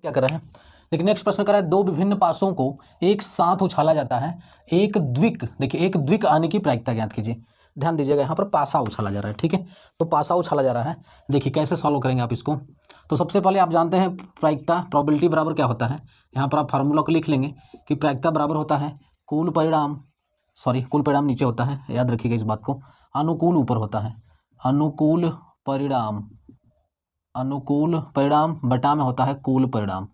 क्या कर रहे हैं, देखिए नेक्स्ट प्रश्न कर रहा है दो विभिन्न पासों को एक साथ उछाला जाता है, एक द्विक, देखिए एक द्विक आने की प्रायिकता ज्ञात कीजिए। ध्यान दीजिएगा यहाँ पर पासा उछाला जा रहा है, ठीक है, तो पासा उछाला जा रहा है। देखिए कैसे सॉल्व करेंगे आप इसको, तो सबसे पहले आप जानते हैं प्रायिकता प्रोबेबिलिटी बराबर क्या होता है, यहाँ पर आप फार्मूला को लिख लेंगे कि प्रायिकता बराबर होता है कुल परिणाम, कुल परिणाम नीचे होता है, याद रखिएगा इस बात को, अनुकूल ऊपर होता है, अनुकूल परिणाम बटा में होता है कुल परिणाम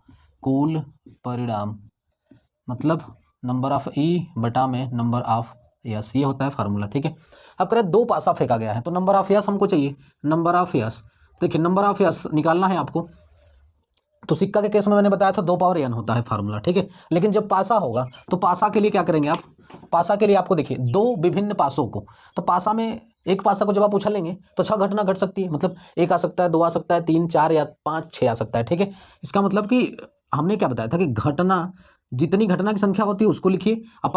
मतलब नंबर ऑफ ई बटा में नंबर ऑफ यस, ये होता है फार्मूला, ठीक है। अब करें दो पासा फेंका गया है तो नंबर ऑफ यस हमको चाहिए, नंबर ऑफ यस, देखिए नंबर ऑफ यस निकालना है आपको, तो सिक्का के केस में मैंने बताया था 2 पावर n होता है फार्मूला, ठीक है। लेकिन जब पासा होगा तो पासा के लिए क्या करेंगे आप, पासा के लिए आपको देखिए दो विभिन्न पासों को, तो पासा में एक पासा को जब आप उछलेंगे तो 6 घटना घट सकती है, मतलब 1 आ सकता है, 2 आ सकता है, 3 4 या 5 6 आ सकता है, ठीक है। इसका मतलब कि हमने क्या बताया था कि घटना, जितनी घटना की संख्या होती है उसको लिखिए, अब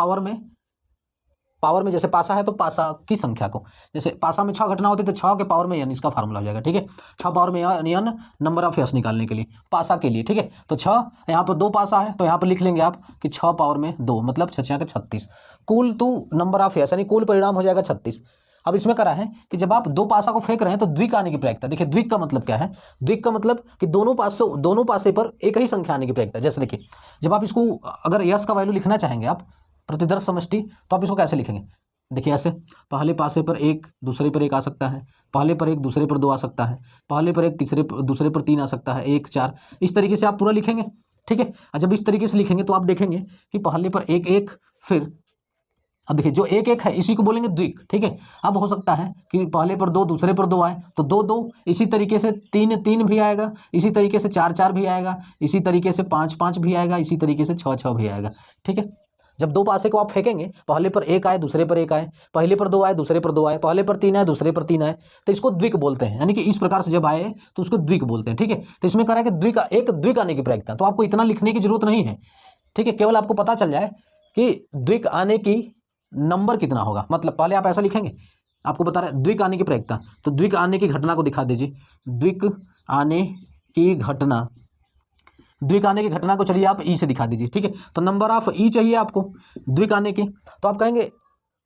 पावर में जैसे पासा है तो पासा की संख्या को, जैसे पासा में 6 घटना होती है तो 6 के पावर में n, इसका फार्मूला हो जाएगा, ठीक है। 6 पावर में n नंबर ऑफ यस निकालने के लिए पासा के लिए, ठीक है। तो 6 यहाँ पर 2 पासा है तो यहाँ पर लिख लेंगे आप कि 6 पावर में 2 मतलब 6 के 36, कुल टू नंबर ऑफ यस यानी कुल परिणाम हो जाएगा 36। अब इसमें करा है कि जब आप 2 पासा को फेंक रहे हैं तो द्विक आने की प्रायिकता, देखिए द्विक का मतलब क्या है, द्विक का मतलब कि दोनों पासे पर एक ही संख्या आने की प्रायिकता। जैसे देखिए जब आप इसको अगर यस का वैल्यू लिखना चाहेंगे आप प्रतिदर्श समष्टि, तो आप इसको कैसे लिखेंगे, देखिए ऐसे, पहले पासे पर 1 दूसरे पर 1 आ सकता है, पहले पर 1 दूसरे पर 2 आ सकता है, पहले पर 1 दूसरे पर 3 आ सकता है, 1 4, इस तरीके से आप पूरा लिखेंगे, ठीक है। और जब इस तरीके से लिखेंगे तो आप देखेंगे कि पहले पर 1 1, फिर अब देखिए जो 1 1 है इसी को बोलेंगे द्विक, ठीक है। अब हो सकता है कि पहले पर 2 दूसरे पर 2 आए तो 2 2, इसी तरीके से 3 3 भी आएगा, इसी तरीके से 4 4 भी आएगा, इसी तरीके से 5 5 भी आएगा, इसी तरीके से 6 6 भी आएगा, ठीक है। जब 2 पासे को आप फेंकेंगे, पहले पर 1 आए दूसरे पर 1 आए, पहले पर 2 आए दूसरे पर 2 आए, पहले पर 3 आए दूसरे पर 3 आए, तो इसको द्विक बोलते हैं, यानी कि इस प्रकार से जब आए तो उसको द्विक बोलते हैं, ठीक है। तो इसमें कह रहा है कि द्विक आने की प्रायिकता, तो आपको इतना लिखने की जरूरत नहीं है, ठीक है, केवल आपको पता चल जाए कि द्विक आने की नंबर कितना होगा। मतलब पहले आप ऐसा लिखेंगे, आपको बता रहा है द्विक आने की प्रायिकता, तो द्विक आने की घटना को दिखा दीजिए, द्विक आने की घटना को चलिए आप ई से दिखा दीजिए, ठीक है। तो नंबर ऑफ ई चाहिए आपको द्विक आने की, तो आप कहेंगे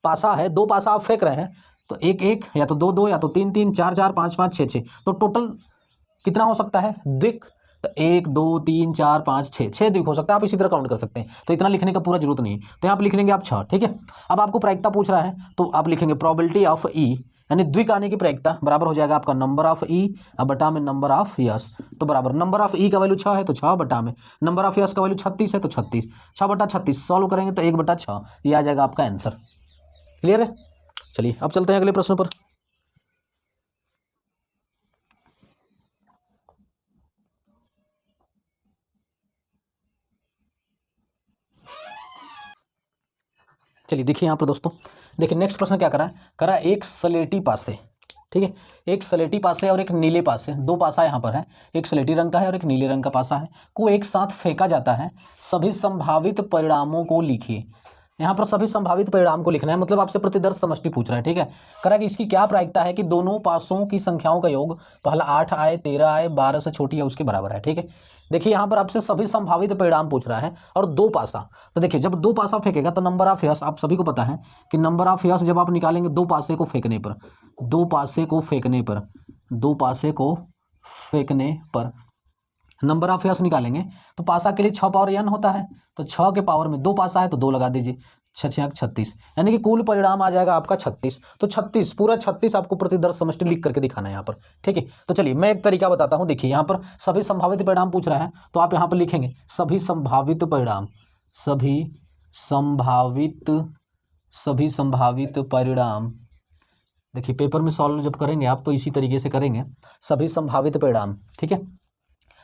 पासा है, 2 पासा आप फेंक रहे हैं तो 1 1 या तो 2 2 या तो 3 3 4 4 5 5 6 6, तो टोटल कितना हो सकता है द्विक, तो 1 2 3 4 5 6 द्विक हो सकता है, आप इसी तरह काउंट कर सकते हैं, तो इतना लिखने का पूरा जरूरत नहीं है, तो यहाँ आप लिख लेंगे आप 6, ठीक है। अब आपको प्रायिकता पूछ रहा है तो आप लिखेंगे प्रोबेबिलिटी ऑफ ई, यानी द्विक आने की प्रायिकता बराबर हो जाएगा आपका नंबर ऑफ ई बटा में नंबर ऑफ यस, तो बराबर नंबर ऑफ ई का वैल्यू 6 है तो 6 बटा में नंबर ऑफ यस का वैल्यू 36 है तो 36, 6 बटा 36 सॉल्व करेंगे तो 1 बटा 6, ये आ जाएगा आपका आंसर। क्लियर है, चलिए अब चलते हैं अगले प्रश्न पर। चलिए देखिए यहाँ पर दोस्तों, देखिए नेक्स्ट प्रश्न क्या करा है एक सलेटी पासे, ठीक है, एक सलेटी पासे और एक नीले पासे, 2 पासा यहाँ पर है, एक सलेटी रंग का है और एक नीले रंग का पासा है, को एक साथ फेंका जाता है, सभी संभावित परिणामों को लिखिए। यहाँ पर सभी संभावित परिणाम को लिखना है, मतलब आपसे प्रतिदर्श समष्टि पूछ रहा है, ठीक है। करा कि इसकी क्या प्रायिकता है कि दोनों पासों की संख्याओं का योग पहला 8 आए 13 आए 12 से छोटी है उसके बराबर है, ठीक है। देखिए यहाँ पर आपसे सभी संभावित परिणाम पूछ रहा है और 2 पासा, तो देखिए जब 2 पासा फेंकेगा तो नंबर ऑफ यस, आप सभी को पता है कि नंबर ऑफ यस जब आप निकालेंगे 2 पासे को फेंकने पर, 2 पासे को फेंकने पर नंबर ऑफ यस निकालेंगे तो पासा के लिए 6 पावर n होता है, तो 6 के पावर में 2 पासा है तो 2 लगा दीजिए, 6 6 36, यानी कि कुल परिणाम आ जाएगा आपका 36, तो 36 पूरा 36 आपको प्रतिदर्श समष्टि लिख करके दिखाना है यहाँ पर, ठीक है। तो चलिए मैं एक तरीका बताता हूँ, देखिए यहाँ पर सभी संभावित परिणाम पूछ रहा है तो आप यहाँ पर लिखेंगे सभी संभावित परिणाम, देखिए पेपर में सॉल्व जब करेंगे आप तो इसी तरीके से करेंगे, सभी संभावित परिणाम, ठीक है।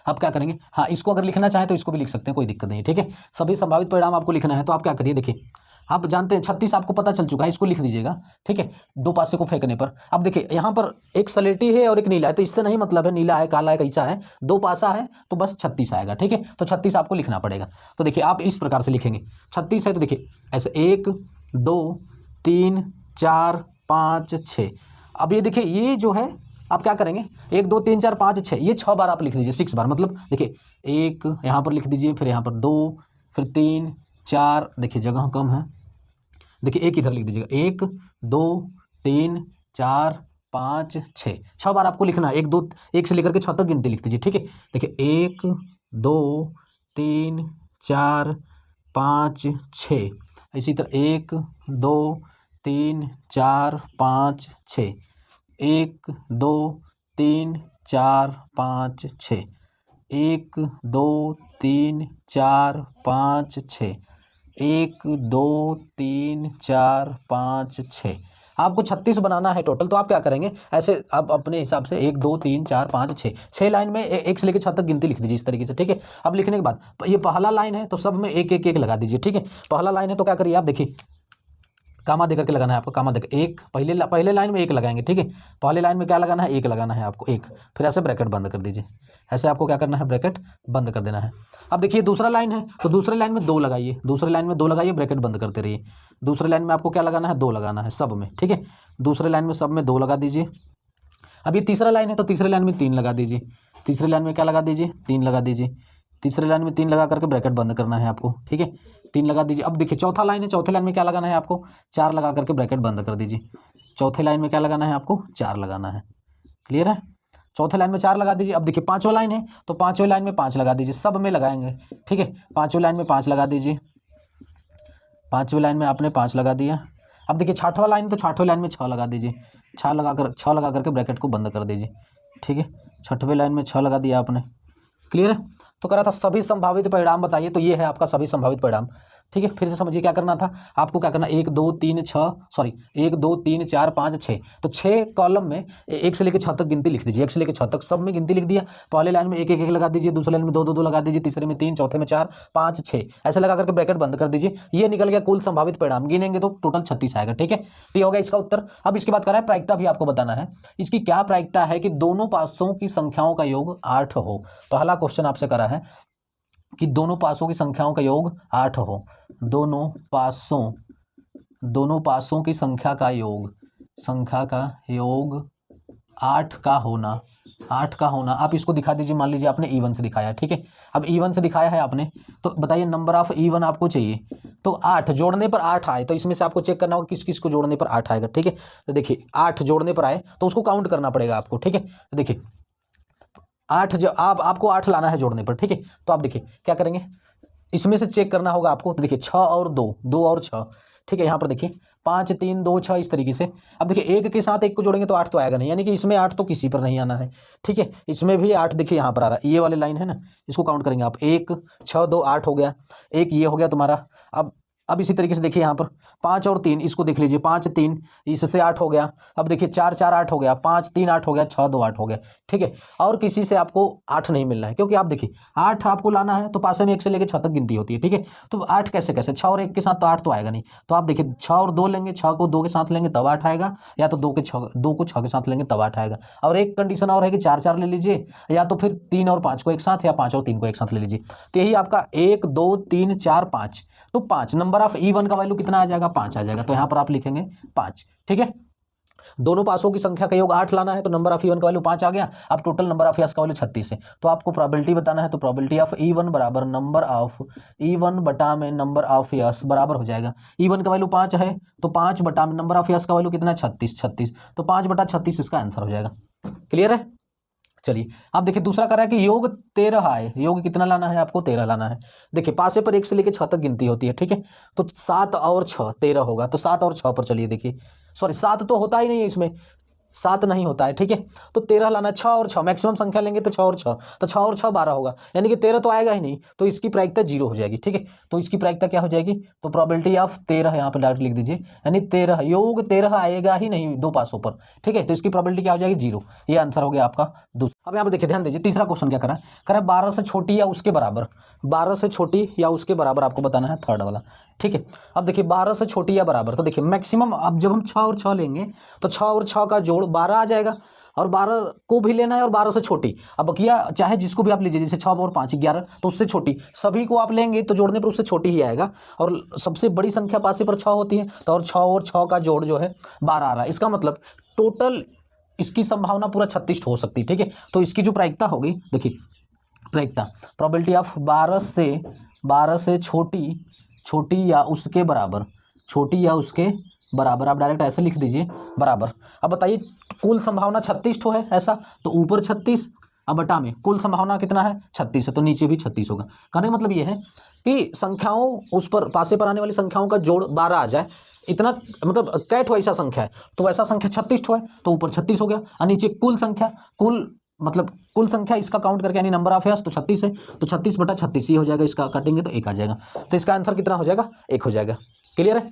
आप क्या करेंगे, हाँ इसको अगर लिखना चाहें तो इसको भी लिख सकते हैं, कोई दिक्कत नहीं, ठीक है। सभी संभावित परिणाम आपको लिखना है तो आप क्या करिए, देखिए आप जानते हैं 36 आपको पता चल चुका है, इसको लिख दीजिएगा, ठीक है, 2 पासे को फेंकने पर। अब देखिए यहाँ पर एक सलेटी है और एक नीला है, तो इससे नहीं मतलब है नीला है काला है कैसा है, 2 पासा है तो बस 36 आएगा, ठीक है। तो 36 आपको लिखना पड़ेगा, तो देखिए आप इस प्रकार से लिखेंगे, 36 है तो देखिए ऐसे 1 2 3 4 5 6। अब ये देखिए ये जो है आप क्या करेंगे, 1 2 3 4 5 6, ये 6 बार आप लिख लीजिए, 6 बार, मतलब देखिए 1 यहाँ पर लिख दीजिए, फिर यहाँ पर 2, फिर 3 4, देखिए जगह कम है, देखिए 1 इधर लिख दीजिएगा, 1 2 3 4 5 6, 6 बार आपको लिखना है। 1 2 1 से लेकर के 6 तक गिनती लिख दीजिए, ठीक है। देखिए 1 2 3 4 5 6, इसी तरह 1 2 3 4 5 6, 1 2 3 4 5 6, 1 2 3 4 5 6, 1 2 3 4 5 6, आपको 36 बनाना है टोटल। तो आप क्या करेंगे, ऐसे आप अपने हिसाब से 1 2 3 4 5 6, 6 लाइन में 1 से लेकर 6 तक गिनती लिख दीजिए इस तरीके से, ठीक है। अब लिखने के बाद ये पहला लाइन है तो सब में 1 1 1 लगा दीजिए, ठीक है। पहला लाइन है तो क्या करिए आप, देखिए कामा देकर के लगाना है आपको, कामा देकर एक, पहले लाइन में 1 लगाएंगे, ठीक है। पहले लाइन में क्या लगाना है, 1 लगाना है आपको, 1, फिर ऐसे ब्रैकेट बंद कर दीजिए, ऐसे आपको क्या करना है, ब्रैकेट बंद कर देना है। अब देखिए दूसरा लाइन है तो दूसरे लाइन में 2 लगाइए, दूसरे लाइन में 2 लगाइए, ब्रैकेट बंद करते रहिए। दूसरे लाइन में आपको क्या लगाना है, 2 लगाना है सब में, ठीक है। दूसरे लाइन में सब में 2 लगा दीजिए। अब ये तीसरा लाइन है तो तीसरे लाइन में 3 लगा दीजिए, तीसरे लाइन में क्या लगा दीजिए, 3 लगा दीजिए। तीसरे लाइन में 3 लगा करके ब्रैकेट बंद करना है आपको, ठीक है, 3 लगा दीजिए। अब देखिए चौथा लाइन है, चौथे लाइन में क्या लगाना है आपको, 4 लगा करके ब्रैकेट बंद कर दीजिए। चौथे लाइन में क्या लगाना है आपको, 4 लगाना है, क्लियर है। चौथे लाइन में 4 लगा दीजिए। अब देखिए पाँचवा लाइन है तो पाँचवें लाइन में 5 लगा दीजिए, सब में लगाएंगे, ठीक है। पाँचवें लाइन में 5 लगा दीजिए, पाँचवें लाइन में आपने 5 लगा दिया। अब देखिए छठवां लाइन तो छठवें लाइन में 6 लगा दीजिए, 6 लगा करके ब्रैकेट को बंद कर दीजिए, ठीक है। छठवें लाइन में 6 लगा दिया आपने, क्लियर है। तो कह रहा था सभी संभावित परिणाम बताइए, तो ये है आपका सभी संभावित परिणाम, ठीक है। फिर से समझिए क्या करना था आपको, क्या करना, 1 2 3 4 5 6, तो 6 कॉलम में 1 से लेकर 6 तक गिनती लिख दीजिए, 1 से लेकर 6 तक सब में गिनती लिख दिया। पहले लाइन में 1 1 1 लगा दीजिए, दूसरे लाइन में 2 2 2 लगा दीजिए, तीसरे में 3, चौथे में 4 5 6, ऐसे लगा करके ब्रैकेट बंद कर दीजिए। ये निकल गया कुल संभावित परिणाम, गिनेंगे तो टोटल 36 आएगा, ठीक है। तो ये होगा इसका उत्तर। अब इसके बाद कह रहा है प्रायिकता भी आपको बताना है। इसकी क्या प्रायिकता है कि दोनों पासों की संख्याओं का योग 8 हो। पहला क्वेश्चन आपसे करा है कि दोनों पासों की संख्याओं का योग 8 हो। दोनों पासों की संख्या का योग 8 का होना, 8 का होना। आप इसको दिखा दीजिए, मान लीजिए आपने E1 से दिखाया, ठीक है। अब E1 से दिखाया है आपने, तो बताइए नंबर ऑफ E1 आपको चाहिए, तो 8 जोड़ने पर 8 आए, तो इसमें से आपको चेक करना होगा किस किस को जोड़ने पर 8 आएगा, ठीक है। तो देखिए 8 जोड़ने पर आए तो उसको काउंट करना पड़ेगा आपको, ठीक है। तो देखिए 8 जो आपको 8 लाना है जोड़ने पर, ठीक है। तो आप देखिए क्या करेंगे, इसमें से चेक करना होगा आपको। तो देखिए 6 और 2, 2 और 6, ठीक है। यहाँ पर देखिए 5 3 2 6 इस तरीके से। अब देखिए 1 के साथ 1 को जोड़ेंगे तो 8 तो आएगा नहीं, यानी कि इसमें 8 तो किसी पर नहीं आना है, ठीक है। इसमें भी 8 देखिए यहाँ पर आ रहा है, ये वाले लाइन है ना, इसको काउंट करेंगे आप, 1 6 2 8 हो गया, एक ये हो गया तुम्हारा। अब इसी तरीके से देखिए यहाँ पर 5 और 3, इसको देख लीजिए, 5 3 इससे 8 हो गया। अब देखिए 4 4 8 हो गया, 5 3 8 हो गया, 6 2 8 हो गया, ठीक है। और किसी से आपको 8 नहीं मिल रहा है, क्योंकि आप देखिए 8 आपको लाना है तो पासे में 1 से लेकर 6 तक गिनती होती है, ठीक है। तो 8 कैसे 6 और 1 के साथ तो 8 तो आएगा नहीं। तो आप देखिए 6 और 2 लेंगे, 6 को 2 के साथ लेंगे तब 8 आएगा, या तो 2 को 6 के साथ लेंगे तब 8 आएगा। और एक कंडीशन और है कि 4 4 ले लीजिए, या तो फिर 3 और 5 को एक साथ, या 5 और 3 को एक साथ ले लीजिए। तो यही आपका 1 2 3 4 5, तो 5 नंबर ऑफ E1 का वैल्यू कितना आ जाएगा, 5 आ जाएगा। तो यहाँ पर आप लिखेंगे 5, ठीक है। दोनों पासों की संख्या का योग 8 लाना है, तो नंबर ऑफ E1 का वैल्यू 5 आ गया। अब टोटल नंबर ऑफ यस का वैल्यू 36 है। तो आपको प्रोबेबिलिटी बताना है, तो प्रोबेबिलिटी ऑफ E1 बराबर नंबर ऑफ E1 बटा में नंबर ऑफ यस बराबर हो जाएगा। E1 का वैल्यू 5 है, तो 5 बटा में नंबर ऑफ यस का वैल्यू कितना है, 36, तो 5 बटा 36 इसका आंसर हो जाएगा। क्लियर है। चलिए अब देखिए दूसरा कर रहा है कि योग 13 आए, योग कितना लाना है आपको, 13 लाना है। देखिए पासे पर 1 से लेकर 6 तक गिनती होती है, ठीक है। तो 7 और 6 13 होगा, तो 7 और 6 पर चलिए, देखिए सॉरी 7 तो होता ही नहीं है इसमें, 7 नहीं होता है, ठीक है। तो 13 लाना, 6 और 6 मैक्सिमम संख्या लेंगे तो 6 और 6, तो 6 और 6 12 होगा, यानी कि 13 तो आएगा ही नहीं, तो इसकी प्रायिकता 0 हो जाएगी, ठीक है। तो इसकी प्रायिकता क्या हो जाएगी, तो प्रोबेबिलिटी ऑफ 13 यहाँ पर डायरेक्ट लिख दीजिए, यानी 13 योग 13 आएगा ही नहीं दो पासों पर, ठीक है। तो इसकी प्रोबेबिलिटी क्या हो जाएगी, 0। ये आंसर हो गया आपका दूसरा। अब यहाँ पर देखिए ध्यान दीजिए, तीसरा क्वेश्चन क्या करा है, 12 से छोटी या उसके बराबर, 12 से छोटी या उसके बराबर आपको बताना है, थर्ड वाला, ठीक है। अब देखिए 12 से छोटी या बराबर, तो देखिए मैक्सिमम अब जब हम 6 और 6 लेंगे तो 6 और 6 का जोड़ 12 आ जाएगा, और 12 को भी लेना है और 12 से छोटी। अब बकिया चाहे जिसको भी आप लीजिए, जैसे 6 और 5 11, तो उससे छोटी सभी को आप लेंगे तो जोड़ने पर उससे छोटी ही आएगा, और सबसे बड़ी संख्या पासे पर 6 होती है, तो और 6 और 6 का जोड़ जो है 12 आ रहा है। इसका मतलब टोटल इसकी संभावना पूरा 36 हो सकती है, ठीक है। तो इसकी जो प्रायिकता होगी, देखिए प्रायिकता, प्रोबेबिलिटी ऑफ 12 से छोटी या उसके बराबर, आप डायरेक्ट ऐसे लिख दीजिए बराबर। अब बताइए कुल संभावना 36 ठो है ऐसा, तो ऊपर 36 अब बटा में कुल संभावना कितना है 36 है, तो नीचे भी 36 होगा। कहने का मतलब ये है कि संख्याओं उस पर पासे पर आने वाली संख्याओं का जोड़ 12 आ जाए, इतना मतलब कै ठो ऐसा संख्या है, तो वैसा संख्या 36 ठो है, तो ऊपर 36 हो गया और नीचे कुल संख्या, कुल संख्या इसका काउंट करके यानी नंबर ऑफ यस तो 36 है, तो 36 बटा 36 ही हो जाएगा, इसका काटेंगे तो 1 आ जाएगा। तो इसका आंसर कितना हो जाएगा 1 हो जाएगा। क्लियर है।